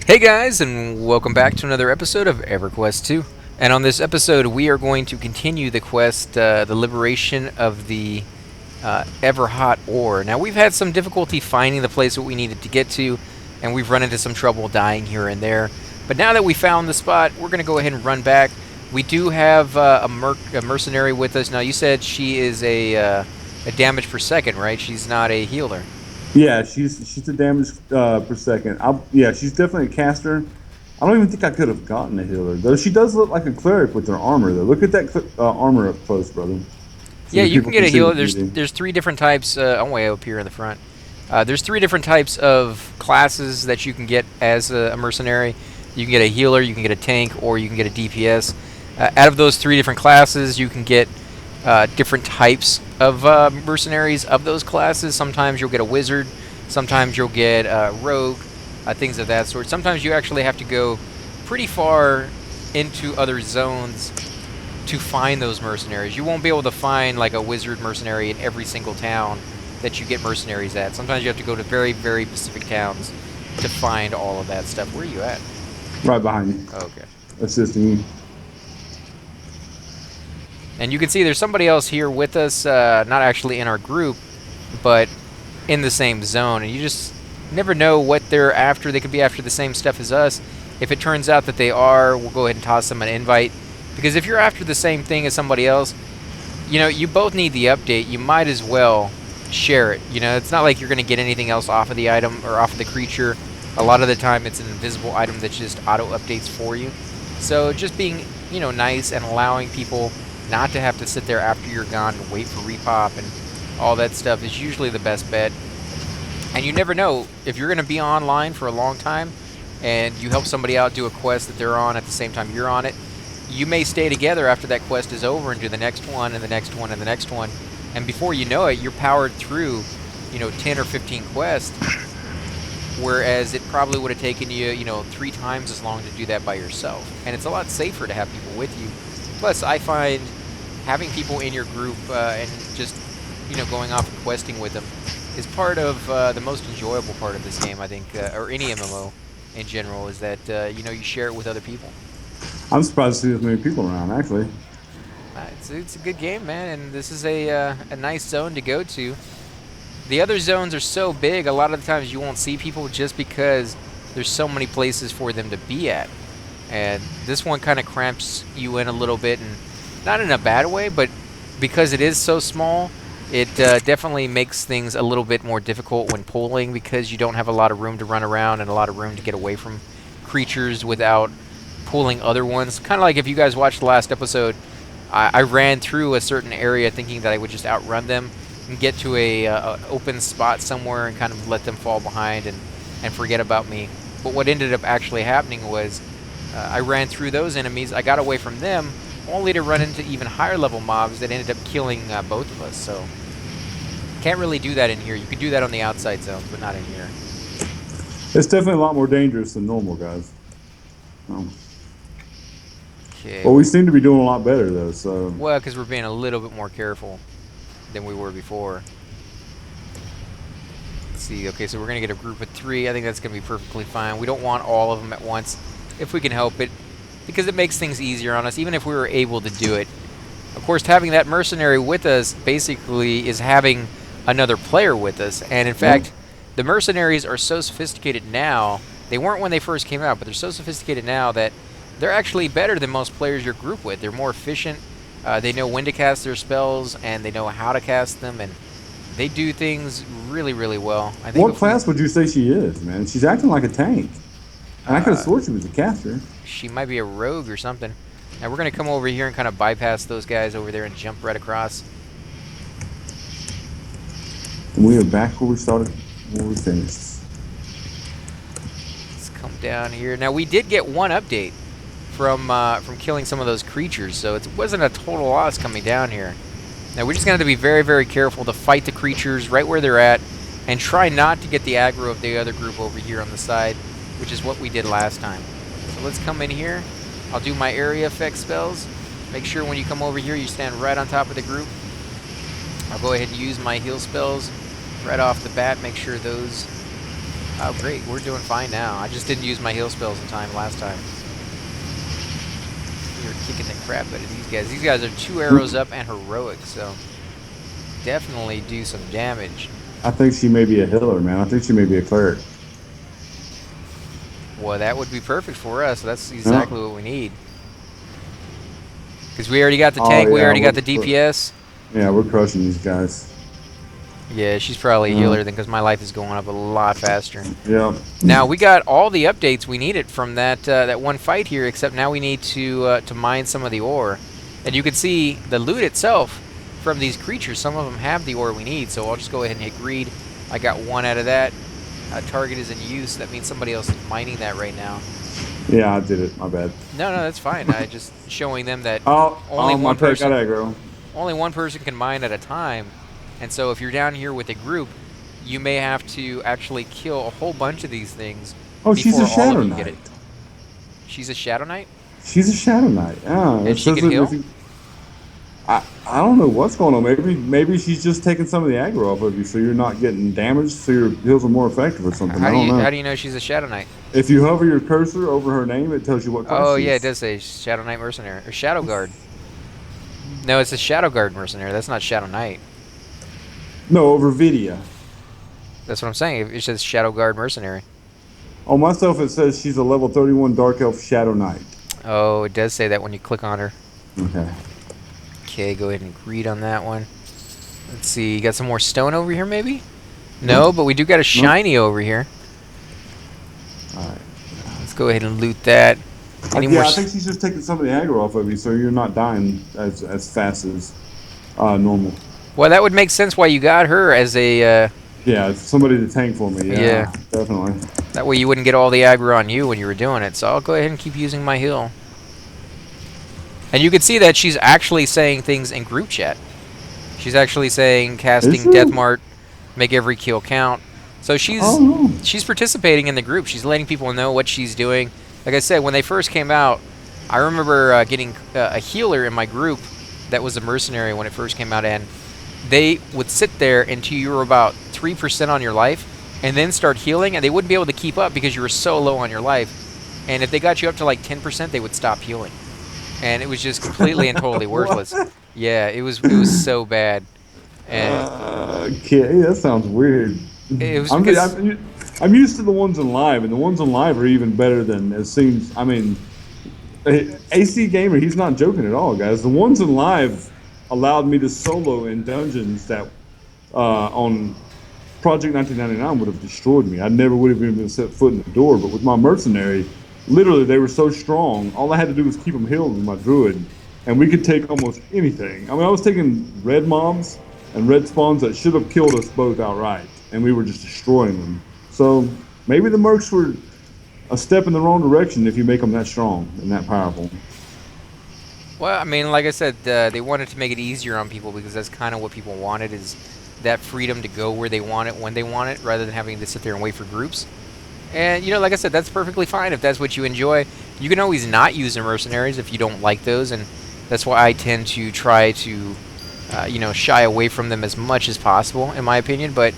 Hey guys, and welcome back to another episode of EverQuest 2. And on this episode, we are going to continue the quest, the liberation of the Everhot ore. Now, we've had some difficulty finding the place that we needed to get to, and we've run into some trouble dying here and there. But now that we found the spot, we're going to go ahead and run back. We do have a mercenary with us. Now, you said she is a damage per second, right? She's not a healer. Yeah, she's a damage per second. Yeah, she's definitely a caster. I don't even think I could have gotten a healer, though. She does look like a cleric with her armor, though. Look at that armor up close, brother. So Yeah, you can get a healer. the beauty. There's three different types. I'm way up here in the front. There's three different types of classes that you can get as a mercenary. You can get a healer, you can get a tank, or you can get a DPS. Out of those three different classes, you can get different types of mercenaries of those classes. Sometimes you'll get a wizard, sometimes you'll get a rogue, things of that sort. Sometimes you actually have to go pretty far into other zones to find those mercenaries. You won't be able to find like a wizard mercenary in every single town that you get mercenaries at. Sometimes you have to go to very, very specific towns to find all of that stuff. Where are you at? Right behind you, Okay. assisting you. And you can see there's somebody else here with us, not actually in our group, but in the same zone. And you just never know what they're after. They could be after the same stuff as us. If it turns out that they are, we'll go ahead and toss them an invite. Because if you're after the same thing as somebody else, you know, you both need the update. You might as well share it. You know, it's not like you're going to get anything else off of the item or off of the creature. A lot of the time it's an invisible item that just auto-updates for you. So just being, you know, nice and allowing people not to have to sit there after you're gone and wait for repop and all that stuff is usually the best bet. And you never know if you're going to be online for a long time and you help somebody out do a quest that they're on at the same time you're on it. You may stay together after that quest is over and do the next one and the next one and the next one. And before you know it, you're powered through, you know, 10 or 15 quests. Whereas it probably would have taken you, you know, 3 times as long to do that by yourself. And it's a lot safer to have people with you. Plus, I find having people in your group and just, you know, going off and questing with them is part of the most enjoyable part of this game, I think, or any MMO in general, is that, you know, you share it with other people. I'm surprised to see as many people around, actually. It's a good game, man, and this is a nice zone to go to. The other zones are so big, a lot of the times you won't see people just because there's so many places for them to be at. And this one kind of cramps you in a little bit, and not in a bad way, but because it is so small, it definitely makes things a little bit more difficult when pulling, because you don't have a lot of room to run around and a lot of room to get away from creatures without pulling other ones. Kind of like if you guys watched the last episode, I ran through a certain area thinking that I would just outrun them and get to a open spot somewhere and kind of let them fall behind and forget about me. But what ended up actually happening was I ran through those enemies, I got away from them, only to run into even higher level mobs that ended up killing both of us. So can't really do that in here. You can do that on the outside zones, but not in here. It's definitely a lot more dangerous than normal, guys. Okay. Well, we seem to be doing a lot better, though, so... Well, because we're being a little bit more careful than we were before. Let's see. Okay, so we're going to get a group of 3. I think that's going to be perfectly fine. We don't want all of them at once, if we can help it, because it makes things easier on us, even if we were able to do it. Of course, having that mercenary with us basically is having another player with us. And in fact, the mercenaries are so sophisticated now. They weren't when they first came out, but they're so sophisticated now that they're actually better than most players you're grouped with. They're more efficient. They know when to cast their spells, and they know how to cast them, and they do things really, really well. I think What class would you say she is, man? She's acting like a tank. And I could have sworn she was a caster. She might be a rogue or something. Now we're going to come over here and kind of bypass those guys over there and jump right across. And we are back where we started, where we finished. Let's come down here. Now we did get one update from killing some of those creatures, so it wasn't a total loss coming down here. Now we're just going to have to be very, very careful to fight the creatures right where they're at and try not to get the aggro of the other group over here on the side, which is what we did last time. So let's come in here. I'll do my area effect spells. Make sure when you come over here you stand right on top of the group. I'll go ahead and use my heal spells right off the bat. Make sure those Oh, great. We're doing fine now. I just didn't use my heal spells in time last time. We were kicking the crap out of these guys. These guys are 2 arrows up and heroic, so definitely do some damage. I think she may be a healer, man. I think she may be a cleric. Well, that would be perfect for us. That's Yeah. exactly what we need. Because we already got the Oh, tank, we yeah, already got the DPS. Yeah, we're crushing these guys. Yeah, she's probably a healer then, because my life is going up a lot faster. Yeah. Now we got all the updates we needed from that one fight here, except now we need to mine some of the ore, and you can see the loot itself from these creatures. Some of them have the ore we need, so I'll just go ahead and hit greed. I got 1 out of that. Target is in use. That means somebody else is mining that right now. Yeah, I did it. My bad. No, that's fine. I just showing them that Oh, my pet got aggro. only one person can mine at a time. And so if you're down here with a group, you may have to actually kill a whole bunch of these things Oh, she's before a all Shadow of you get Knight. it. She's a Shadow Knight? She's a Shadow Knight. Yeah. And she can heal? I don't know what's going on. Maybe she's just taking some of the aggro off of you, so you're not getting damaged, so your heals are more effective or something. I don't know. How do you know she's a Shadow Knight? If you hover your cursor over her name, it tells you what class Oh, she yeah, it is. does say Shadow Knight Mercenary. Or Shadow Guard. No, it's a Shadow Guard Mercenary. That's not Shadow Knight. No, over Vidia. That's what I'm saying. It says Shadow Guard Mercenary. On myself, it says she's a level 31 Dark Elf Shadow Knight. Oh, it does say that when you click on her. Okay. Okay, go ahead and greed on that one. Let's see, you got some more stone over here, maybe? No, but we do got a shiny over here. Alright. Let's go ahead and loot that. Any more I think she's just taking some of the aggro off of you, so you're not dying as fast as normal. Well, that would make sense why you got her as a... Yeah, it's somebody to tank for me. Yeah. Definitely. that way you wouldn't get all the aggro on you when you were doing it. So I'll go ahead and keep using my heal. And you can see that she's actually saying things in group chat. She's actually saying casting Death Mart, make every kill count. So she's participating in the group. She's letting people know what she's doing. Like I said, when they first came out, I remember getting a healer in my group that was a mercenary when it first came out, and they would sit there until you were about 3% on your life and then start healing, and they wouldn't be able to keep up because you were so low on your life. And if they got you up to like 10%, they would stop healing. And it was just completely and totally worthless. Yeah, it was so bad. And Okay, that sounds weird. it was I'm used to the ones in live, and the ones in live are even better than it seems. I mean, AC Gamer, he's not joking at all, guys. The ones in live allowed me to solo in dungeons that on Project 1999 would have destroyed me. I never would have even set foot in the door. But with my mercenary, literally they were so strong. All I had to do was keep them healed with my druid, and we could take almost anything. I mean, I was taking red mobs and red spawns that should have killed us both outright, and we were just destroying them. So maybe the mercs were a step in the wrong direction if you make them that strong and that powerful. Well, I mean, like I said, they wanted to make it easier on people because that's kind of what people wanted, is that freedom to go where they want it, when they want it, rather than having to sit there and wait for groups. And, you know, like I said, that's perfectly fine if that's what you enjoy. You can always not use the mercenaries if you don't like those, and that's why I tend to try to, shy away from them as much as possible, in my opinion. But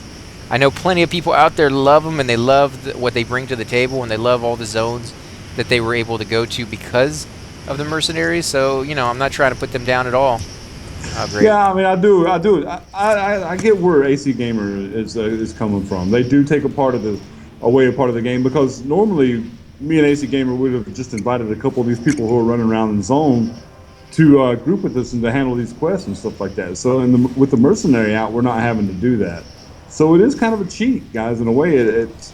I know plenty of people out there love them, and they love what they bring to the table, and they love all the zones that they were able to go to because of the mercenaries. So, you know, I'm not trying to put them down at all. Oh, great. Yeah, I mean, I do. I get where AC Gamer is coming from. They do take away a part of the game, because normally me and AC Gamer would have just invited a couple of these people who are running around in the zone to group with us and to handle these quests and stuff like that. So with the mercenary out, we're not having to do that. So it is kind of a cheat, guys. In a way, it's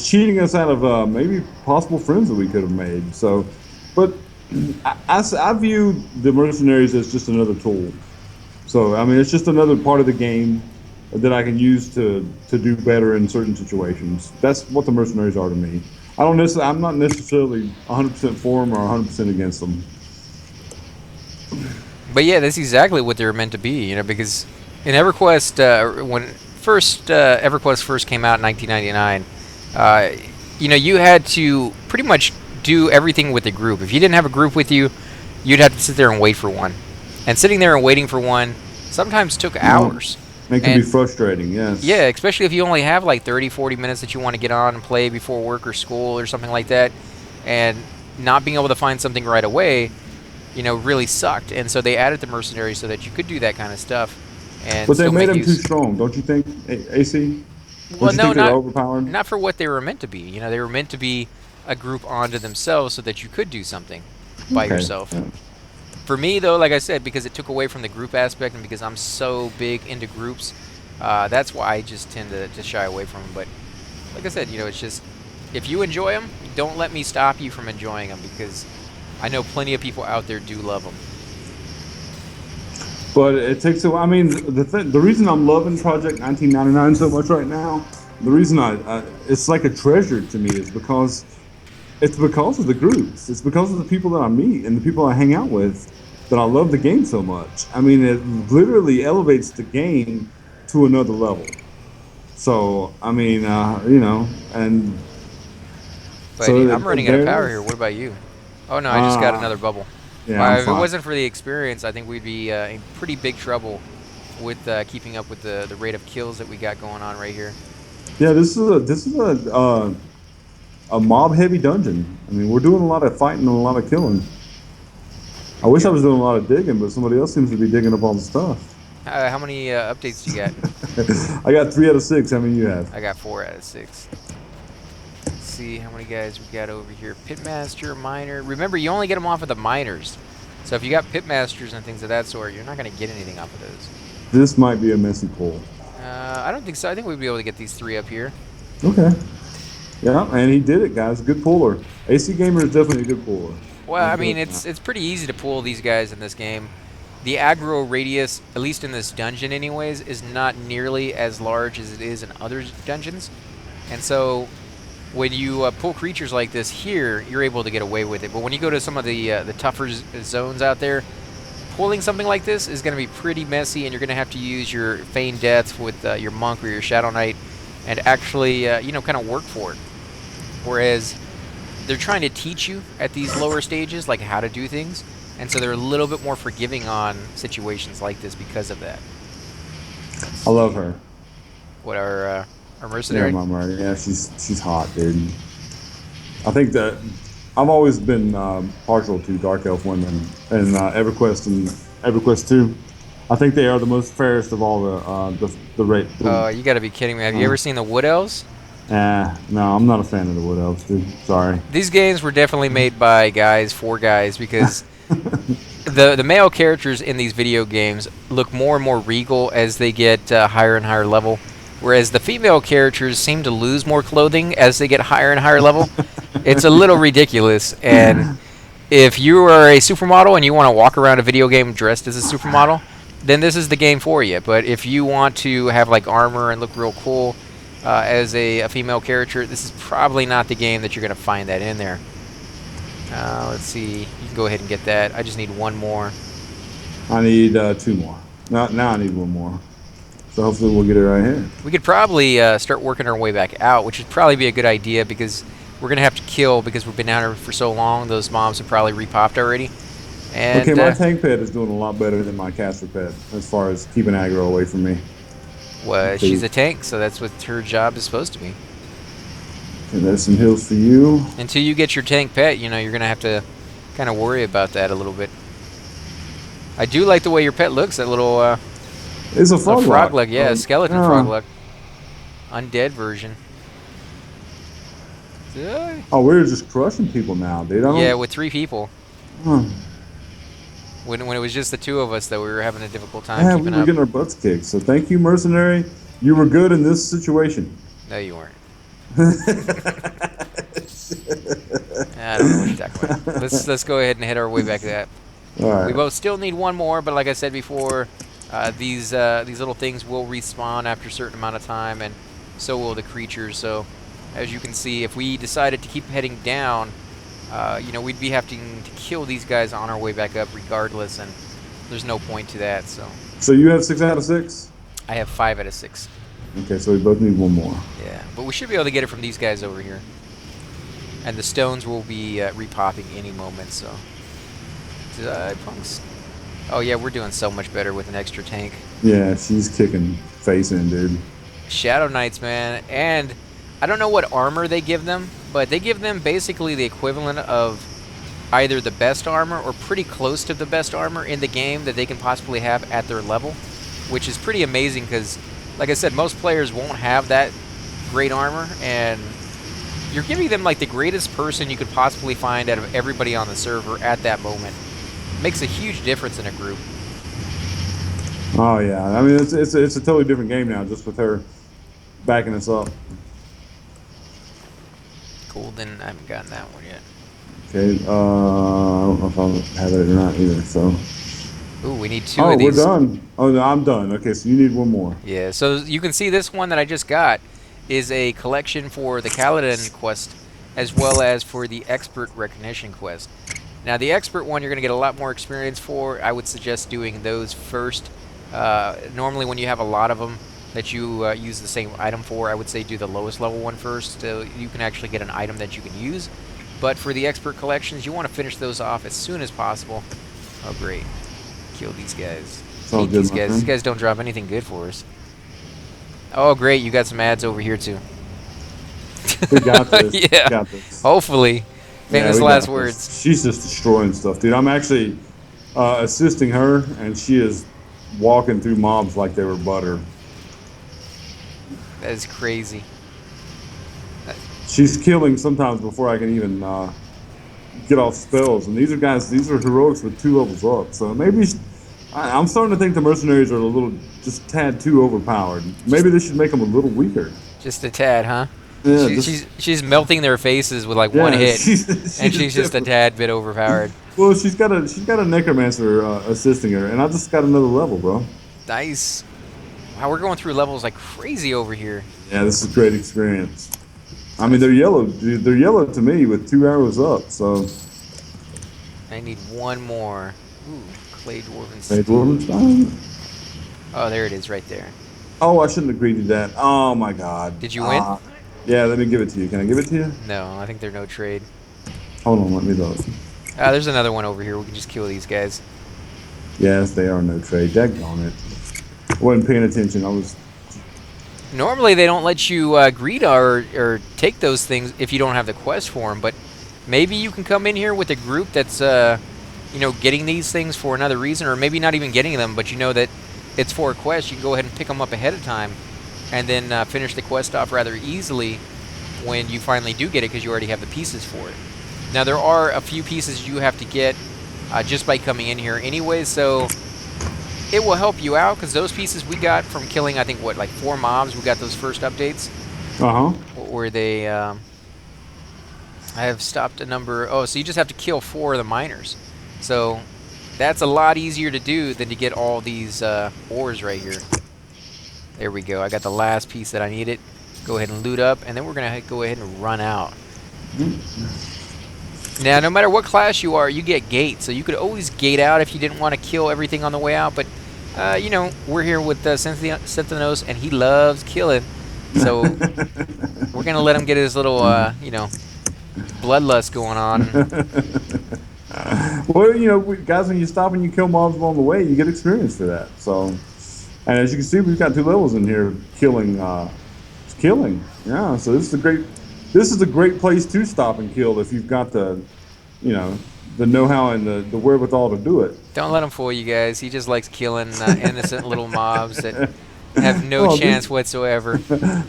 cheating us out of maybe possible friends that we could have made. So, but I view the mercenaries as just another tool. So I mean, it's just another part of the game that I can use to do better in certain situations. That's what the mercenaries are to me. I'm not necessarily 100% for them or 100% against them. But yeah, that's exactly what they're meant to be, you know, because in EverQuest, when EverQuest first came out in 1999, you had to pretty much do everything with a group. If you didn't have a group with you, you'd have to sit there and wait for one. And sitting there and waiting for one sometimes took hours. It can be frustrating, Yeah, yes. especially if you only have like 30, 40 minutes that you want to get on and play before work or school or something like that, and not being able to find something right away, really sucked. And so they added the mercenaries so that you could do that kind of stuff and But they still made make them too use. strong, don't you think, AC? Well, Don't you no, think they're not overpowered? not for what they were meant to be. They were meant to be a group onto themselves so that you could do something by Okay. yourself. Yeah. For me, though, like I said, because it took away from the group aspect and because I'm so big into groups, that's why I just tend to shy away from them. But like I said, it's just if you enjoy them, don't let me stop you from enjoying them because I know plenty of people out there do love them. But it takes a. I mean, the reason I'm loving Project 1999 so much right now, the reason it's like a treasure to me is because it's because of the groups. It's because of the people that I meet and the people I hang out with that I love the game so much. I mean, it literally elevates the game to another level. So, I mean, and But so I'm running out of there it power here. is. What about you? Oh no, I just got Uh, another bubble. yeah, I'm Wow, if it fine. wasn't for the experience, I think we'd be in pretty big trouble with keeping up with the rate of kills that we got going on right here. Yeah, this is a mob heavy dungeon. I mean, we're doing a lot of fighting and a lot of killing. I Good wish I deal. was doing a lot of digging, but somebody else seems to be digging up all the stuff. How many updates do you got? I got 3 out of 6. How many you have? I got 4 out of 6. Let's see how many guys we got over here. Pitmaster, miner. Remember, you only get them off of the miners. So if you got pitmasters and things of that sort, you're not going to get anything off of those. This might be a messy pull. I don't think so. I think we'd be able to get these 3 up here. Okay. Yeah, and he did it, guys. Good puller. AC Gamer is definitely a good puller. Well, I'll I give mean, it it's pretty easy to pull these guys in this game. The aggro radius, at least in this dungeon anyways, is not nearly as large as it is in other dungeons. And so when you pull creatures like this here, you're able to get away with it. But when you go to some of the tougher zones out there, pulling something like this is going to be pretty messy, and you're going to have to use your feigned death with your monk or your shadow knight and actually, kind of work for it. Whereas they're trying to teach you at these lower stages, like how to do things, and so they're a little bit more forgiving on situations like this because of that. I love her. What our Yeah, mercenary? my murder. Yeah, she's hot, dude. I think that I've always been partial to Dark Elf women and EverQuest and EverQuest 2. I think they are the most fairest of all the rate. Oh, you got to be kidding me! Have you ever seen the Wood Elves? No, I'm not a fan of the Wood Elves, dude. Sorry. These games were definitely made by guys for guys because the male characters in these video games look more and more regal as they get higher and higher level, whereas the female characters seem to lose more clothing as they get higher and higher level. It's a little ridiculous, and if you are a supermodel and you want to walk around a video game dressed as a supermodel, then this is the game for you. But if you want to have like armor and look real cool as a female character, this is probably not the game that you're going to find that in there. Let's see. You can go ahead and get that. I just need one more. I need 2 more. Now I need 1 more. So hopefully we'll get it right here. We could probably start working our way back out, which would probably be a good idea because we're going to have to kill because we've been down here for so long. Those mobs have probably repopped already. And Okay, my tank pet is doing a lot better than my caster pet as far as keeping aggro away from me. well, she's a tank, so that's what her job is supposed to be. And there's some heals for you. Until you get your tank pet, you're going to have to kind of worry about that a little bit. I do like the way your pet looks, that little It's a frog frog-like, yeah, skeleton yeah. frog-like. Undead version. Oh, we're just crushing people now, dude. Yeah, with 3 people. Huh. When it was just the 2 of us that we were having a difficult time Yeah, we keeping were up. getting our butts kicked. So thank you, mercenary. You were good in this situation. No, you weren't. I don't know what you're talking about. Let's go ahead and head our way back to that. All right. We both still need 1 more, but like I said before, these little things will respawn after a certain amount of time, and so will the creatures. So, as you can see, if we decided to keep heading down, we'd be having to kill these guys on our way back up regardless, and there's no point to that. So you have 6 out of 6? I have 5 out of 6. Okay, so we both need 1 more. Yeah, but we should be able to get it from these guys over here. And the stones will be repopping any moment, so... punks. Oh yeah, we're doing so much better with an extra tank. Yeah, she's kicking face in, dude. Shadow Knights, man, and I don't know what armor they give them, but they give them basically the equivalent of either the best armor or pretty close to the best armor in the game that they can possibly have at their level, which is pretty amazing because, like I said, most players won't have that great armor, and you're giving them like the greatest person you could possibly find out of everybody on the server at that moment. Makes a huge difference in a group. Oh yeah, I mean it's a totally different game now, just with her backing us up. Golden, I haven't gotten that one yet. Okay, I don't know if I have it or not either. So. Ooh, we need two Oh, of we're these. done. Oh no, I'm done. Okay, so you need one more. Yeah, so you can see this one that I just got is a collection for the Kaladin quest as well as for the Expert Recognition quest. Now, the Expert one you're going to get a lot more experience for. I would suggest doing those first. Normally, when you have a lot of them that you use the same item for, I would say do the lowest level one first so you can actually get an item that you can use. But for the Expert collections, you want to finish those off as soon as possible. Oh, great. Kill these guys. It's all Hate good, these my guys. friend. These guys don't drop anything good for us. Oh, great. You got some ads over here, too. We got this. Yeah. We got this. Hopefully. Famous we last got words. this. She's just destroying stuff, dude. I'm actually assisting her, and she is walking through mobs like they were butter. That is crazy. She's killing sometimes before I can even get off spells. And these are guys, these are heroics with 2 levels up. So maybe I'm starting to think the mercenaries are a little, just tad too overpowered. Maybe they should make them a little weaker. Just a tad, huh? Yeah, She's melting their faces with like one hit, and she's just a tad bit overpowered. Well, she's got a necromancer assisting her, and I just got another level, bro. Nice. Wow, we're going through levels like crazy over here. Yeah, this is a great experience. I mean, they're yellow. They're yellow to me with 2 arrows up. So. I need one more. Ooh, clay dwarven Hey, steel. Dwarvenstein? Oh, there it is, right there. Oh, I shouldn't agree to that. Oh my God. Did you win? Yeah, let me give it to you. Can I give it to you? No, I think they're no trade. Hold on, let me look. There's another one over here. We can just kill these guys. Yes, they are no trade. Daggone it. I wasn't paying attention. I was. Normally, they don't let you greet or take those things if you don't have the quest for them, but maybe you can come in here with a group that's, getting these things for another reason, or maybe not even getting them, but you know that it's for a quest. You can go ahead and pick them up ahead of time and then finish the quest off rather easily when you finally do get it because you already have the pieces for it. Now, there are a few pieces you have to get just by coming in here anyway, so it will help you out because those pieces we got from killing, I think, like 4 mobs. We got those first updates. Where they, I have stopped a number. Oh, so you just have to kill 4 of the miners. So that's a lot easier to do than to get all these ores right here. There we go. I got the last piece that I needed. Go ahead and loot up, and then we're going to go ahead and run out. Now, no matter what class you are, you get gate. So you could always gate out if you didn't want to kill everything on the way out. But, we're here with Synthenos, and he loves killing. So we're going to let him get his little, bloodlust going on. Well, guys, when you stop and you kill mobs along the way, you get experience for that. So, and as you can see, we've got 2 levels in here killing. It's killing. Yeah. So this is a great place to stop and kill if you've got the know-how and the wherewithal to do it. Don't let him fool you guys. He just likes killing innocent little mobs that have no chance whatsoever.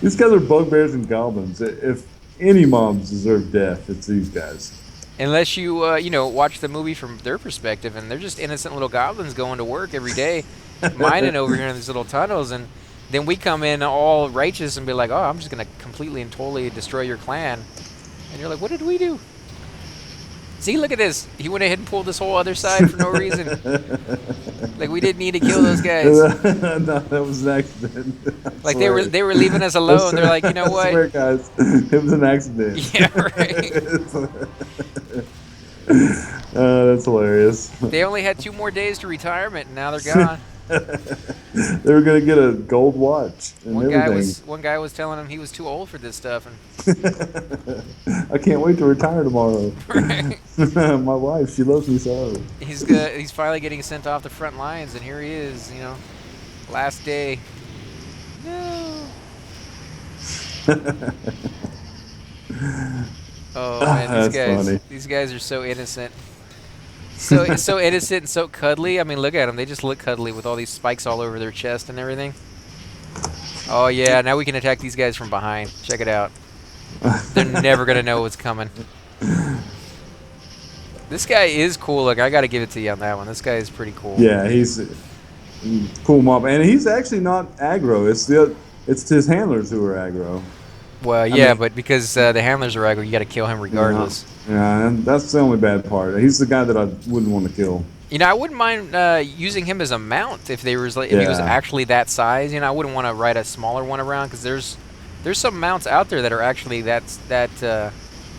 These guys are bugbears and goblins. If any mobs deserve death, it's these guys. Unless you, watch the movie from their perspective, and they're just innocent little goblins going to work every day, mining over here in these little tunnels, and then we come in all righteous and be like, oh, I'm just going to completely and totally destroy your clan. And you're like, what did we do? See, look at this. He went ahead and pulled this whole other side for no reason. Like, we didn't need to kill those guys. No, that was an accident. Like, they were leaving us alone. They're like, you know what? I swear, guys, it was an accident. Yeah, right. That's hilarious. They only had 2 more days to retirement, and now they're gone. They were gonna get a gold watch and everything. One guy was telling him he was too old for this stuff, and I can't wait to retire tomorrow. right. My wife, she loves me so. He's finally getting sent off the front lines, and here he is, you know, last day. No. Oh man, That's funny. these guys are so innocent. So innocent and so cuddly. I mean, look at them. They just look cuddly with all these spikes all over their chest and everything. Oh yeah, now we can attack these guys from behind. Check it out. They're never gonna know what's coming. This guy is cool. Look, I gotta give it to you on that one. This guy is pretty cool. Yeah, he's a cool mob, and he's actually not aggro. It's his handlers who are aggro. Well, yeah, I mean, but because the handlers are aggro, you gotta kill him regardless. Yeah, and that's the only bad part. He's the guy that I wouldn't want to kill. You know, I wouldn't mind using him as a mount if he was actually that size. You know, I wouldn't want to ride a smaller one around because there's some mounts out there that are actually that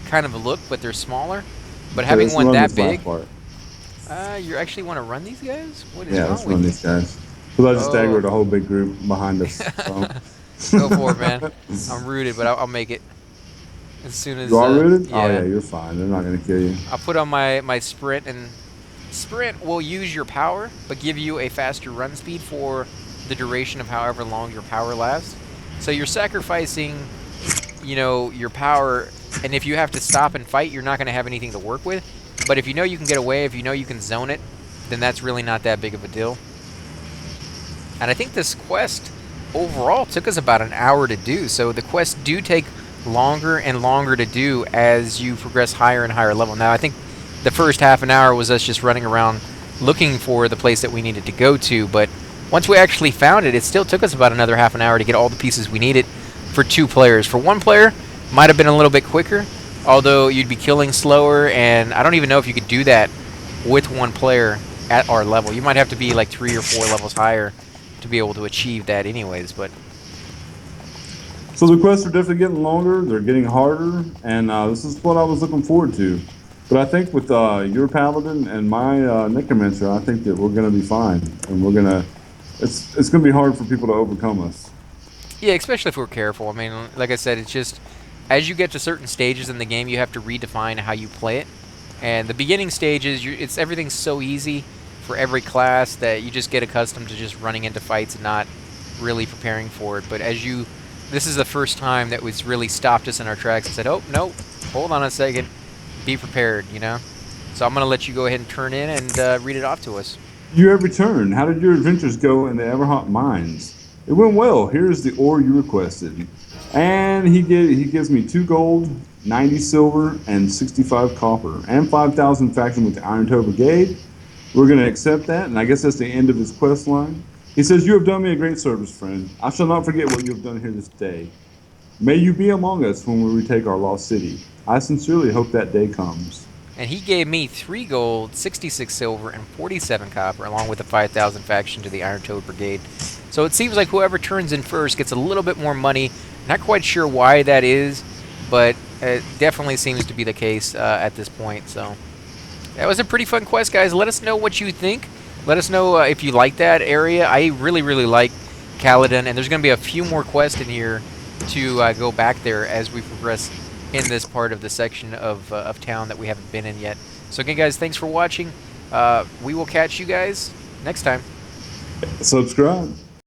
kind of a look, but they're smaller. But having one that big, you actually want to run these guys? What is wrong let's with run you? these guys. Because I just aggroed a whole big group behind us. So. Go for it, man. I'm rooted, but I'll make it. As soon as you are rooted? Yeah. Oh yeah, you're fine. They're not gonna kill you. I'll put on my sprint, and sprint will use your power, but give you a faster run speed for the duration of however long your power lasts. So you're sacrificing, you know, your power, and if you have to stop and fight, you're not going to have anything to work with. But if you know you can get away, if you know you can zone it, then that's really not that big of a deal. And I think this quest overall took us about an hour to do. So the quests do take longer and longer to do as you progress higher and higher level. Now I think the first half an hour was us just running around looking for the place that we needed to go to, but once we actually found it, it still took us about another half an hour to get all the pieces we needed for 2 players. For 1 player, might have been a little bit quicker, although you'd be killing slower, and I don't even know if you could do that with 1 player at our level. You might have to be like 3 or 4 levels higher to be able to achieve that anyways, but so the quests are definitely getting longer, they're getting harder, and this is what I was looking forward to. But I think with your paladin and my necromancer, I think that we're going to be fine, and it's going to be hard for people to overcome us. Yeah, especially if we're careful. I mean, like I said, it's just as you get to certain stages in the game, you have to redefine how you play it. And the beginning stages, everything's so easy for every class that you just get accustomed to just running into fights and not really preparing for it. But this is the first time that was really stopped us in our tracks and said, oh, no, hold on a second. Be prepared, you know? So I'm going to let you go ahead and turn in and read it off to us. You have returned. How did your adventures go in the Everhot mines? It went well. Here's the ore you requested. And he gives me 2 gold, 90 silver, and 65 copper, and 5,000 faction with the Iron Toe Brigade. We're going to accept that, and I guess that's the end of his quest line. He says, you have done me a great service, friend. I shall not forget what you have done here this day. May you be among us when we retake our lost city. I sincerely hope that day comes. And he gave me 3 gold, 66 silver, and 47 copper, along with the 5,000 faction to the Iron Toad Brigade. So it seems like whoever turns in first gets a little bit more money. Not quite sure why that is, but it definitely seems to be the case at this point. So that was a pretty fun quest, guys. Let us know what you think. Let us know if you like that area. I really, really like Caledon, and there's going to be a few more quests in here to go back there as we progress in this part of the section of town that we haven't been in yet. So again, guys, thanks for watching. We will catch you guys next time. Subscribe.